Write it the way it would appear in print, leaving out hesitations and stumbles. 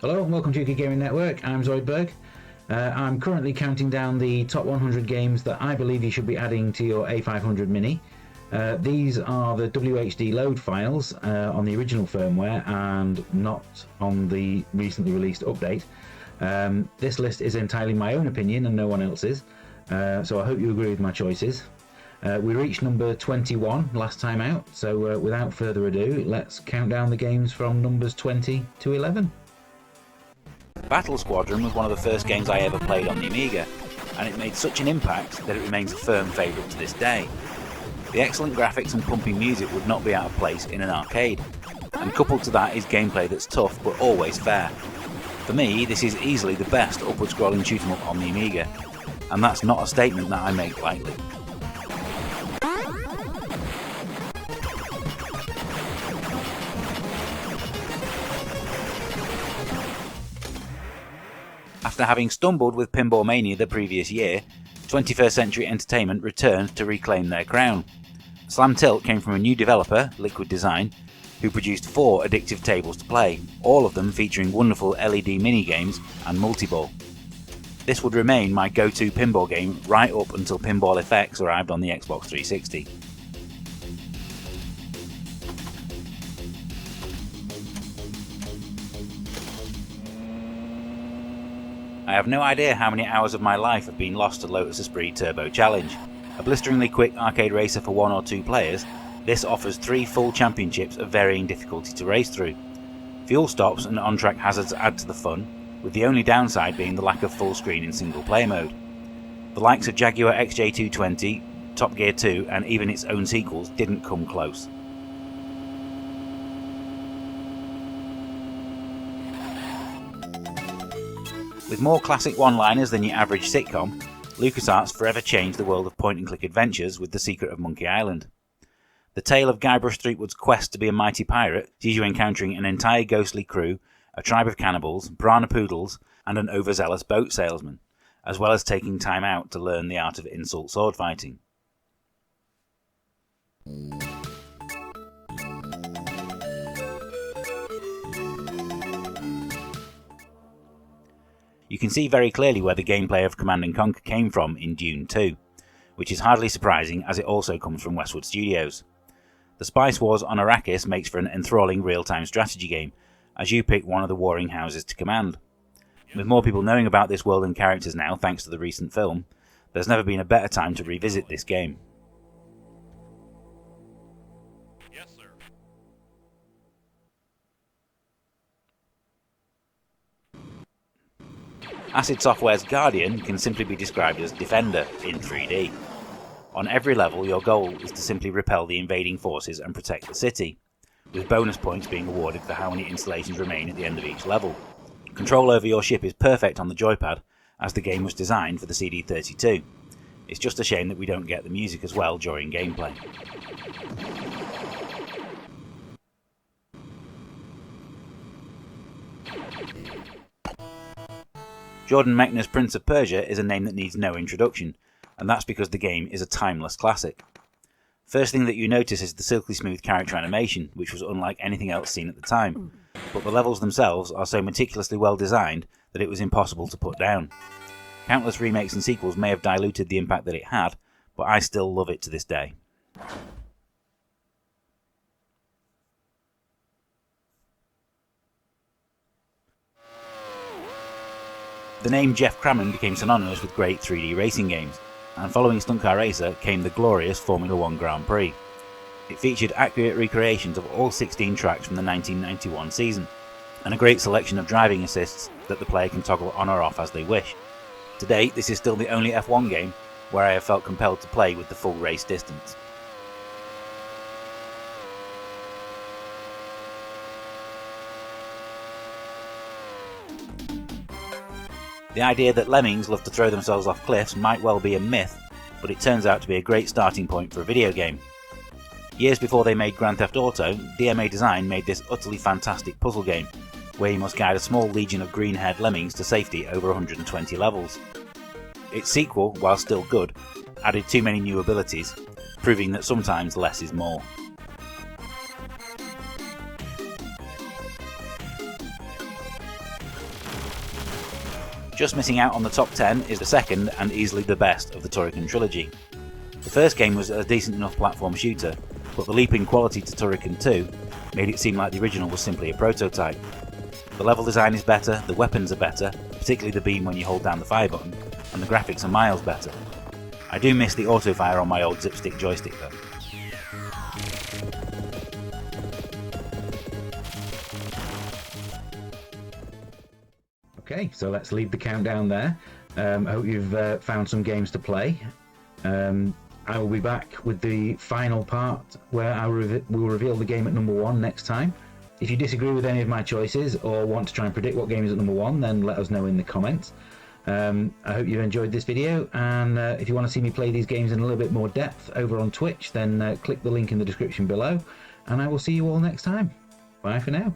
Hello and welcome to UK Gaming Network. I'm Zoidberg. I'm currently counting down the top 100 games that I believe you should be adding to your A500 Mini. These are the WHD load files on the original firmware and not on the recently released update. This list is entirely my own opinion and no one else's, so I hope you agree with my choices. We reached number 21 last time out, so without further ado, let's count down the games from numbers 20 to 11. Battle Squadron was one of the first games I ever played on the Amiga, and it made such an impact that it remains a firm favourite to this day. The excellent graphics and pumping music would not be out of place in an arcade, and coupled to that is gameplay that's tough but always fair. For me, this is easily the best upward scrolling shoot 'em up on the Amiga, and that's not a statement that I make lightly. After having stumbled with Pinball Mania the previous year, 21st Century Entertainment returned to reclaim their crown. Slam Tilt came from a new developer, Liquid Design, who produced 4 addictive tables to play, all of them featuring wonderful LED mini-games and multi-ball. This would remain my go-to pinball game right up until Pinball FX arrived on the Xbox 360. I have no idea how many hours of my life have been lost to Lotus Esprit Turbo Challenge. A blisteringly quick arcade racer for 1 or 2 players, this offers 3 full championships of varying difficulty to race through. Fuel stops and on-track hazards add to the fun, with the only downside being the lack of full screen in single player mode. The likes of Jaguar XJ220, Top Gear 2 and even its own sequels didn't come close. With more classic one-liners than your average sitcom, LucasArts forever changed the world of point-and-click adventures with The Secret of Monkey Island. The tale of Guybrush Threepwood's quest to be a mighty pirate sees you encountering an entire ghostly crew, a tribe of cannibals, brahma poodles, and an overzealous boat salesman, as well as taking time out to learn the art of insult sword fighting. You can see very clearly where the gameplay of Command & Conquer came from in Dune 2, which is hardly surprising as it also comes from Westwood Studios. The Spice Wars on Arrakis makes for an enthralling real-time strategy game, as you pick one of the warring houses to command. With more people knowing about this world and characters now thanks to the recent film, there's never been a better time to revisit this game. Yes, sir. Acid Software's Guardian can simply be described as Defender in 3D. On every level, your goal is to simply repel the invading forces and protect the city, with bonus points being awarded for how many installations remain at the end of each level. Control over your ship is perfect on the joypad, as the game was designed for the CD32. It's just a shame that we don't get the music as well during gameplay. Jordan Mechner's Prince of Persia is a name that needs no introduction, and that's because the game is a timeless classic. First thing that you notice is the silky smooth character animation, which was unlike anything else seen at the time, but the levels themselves are so meticulously well designed that it was impossible to put down. Countless remakes and sequels may have diluted the impact that it had, but I still love it to this day. The name Jeff Crammond became synonymous with great 3D racing games, and following Stunt Car Racer came the glorious Formula 1 Grand Prix. It featured accurate recreations of all 16 tracks from the 1991 season, and a great selection of driving assists that the player can toggle on or off as they wish. To date, this is still the only F1 game where I have felt compelled to play with the full race distance. The idea that lemmings love to throw themselves off cliffs might well be a myth, but it turns out to be a great starting point for a video game. Years before they made Grand Theft Auto, DMA Design made this utterly fantastic puzzle game, where you must guide a small legion of green-haired lemmings to safety over 120 levels. Its sequel, while still good, added too many new abilities, proving that sometimes less is more. Just missing out on the top 10 is the second and easily the best of the Turrican trilogy. The first game was a decent enough platform shooter, but the leap in quality to Turrican 2 made it seem like the original was simply a prototype. The level design is better, the weapons are better, particularly the beam when you hold down the fire button, and the graphics are miles better. I do miss the auto fire on my old zipstick joystick though. Okay, so let's leave the countdown there. I hope you've found some games to play. I will be back with the final part where we'll reveal the game at number 1 next time. If you disagree with any of my choices or want to try and predict what game is at number 1, then let us know in the comments. I hope you've enjoyed this video, and if you want to see me play these games in a little bit more depth over on Twitch, then click the link in the description below, and I will see you all next time. Bye for now.